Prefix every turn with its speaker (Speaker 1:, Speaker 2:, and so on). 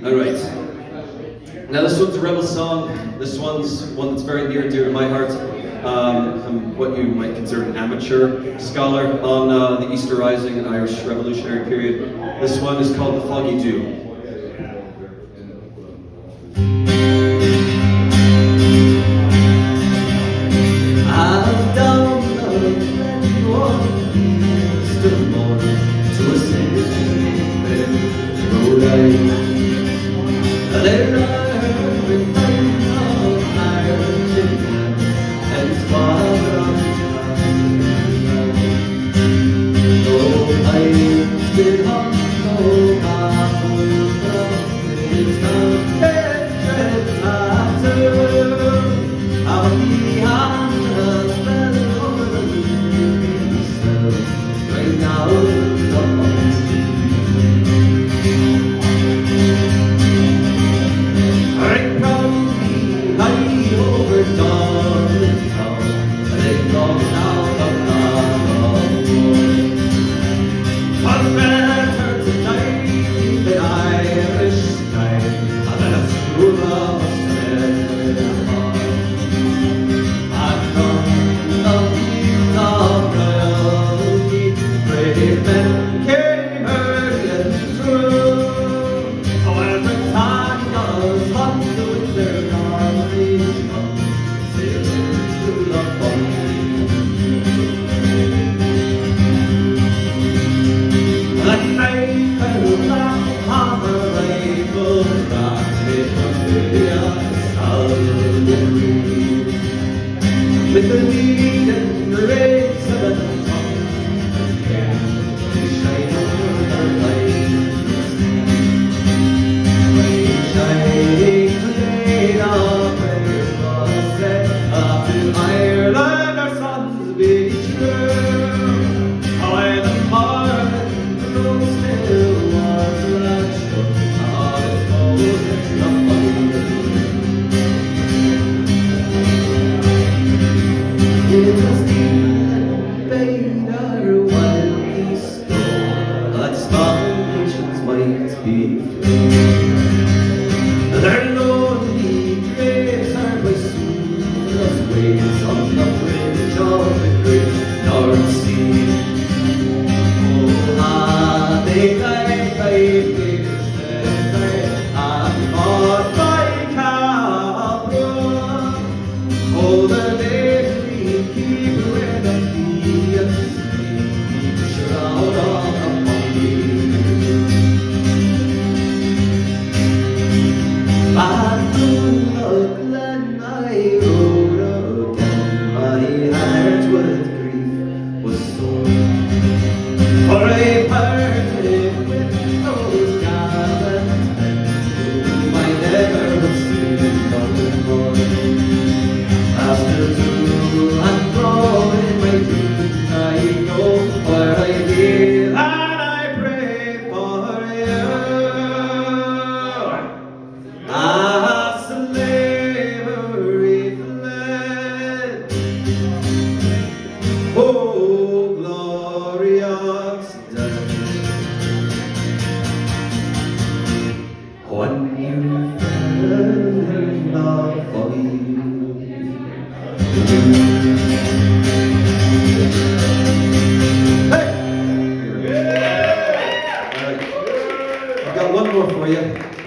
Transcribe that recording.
Speaker 1: Alright. Now this one's a rebel song. This one's one that's very near and dear to my heart. I'm what you might consider an amateur scholar on the Easter Rising and Irish Revolutionary period. This one is called The Foggy Dew. With the lead and the rays of the shine over the lights, shining today, our prayers was set up in Ireland, our sons be true. When the pardon grew still was lashed on its golden love. It was the bane our wild beast stole, that starvation's might be free. Their lonely graves are by soonest ways on the bridge of the great North Sea. Oh, they died by years and fought by Cabra. Oh, the days keep where the fields sleep, shroud of the body. Back to the glen I rode again, my heart with grief was sore. For I parted with those gallant men whom I never would see no more. After two and fro in my dreams I go where I hear and I pray for you. As slavery fled, oh glorious day, when you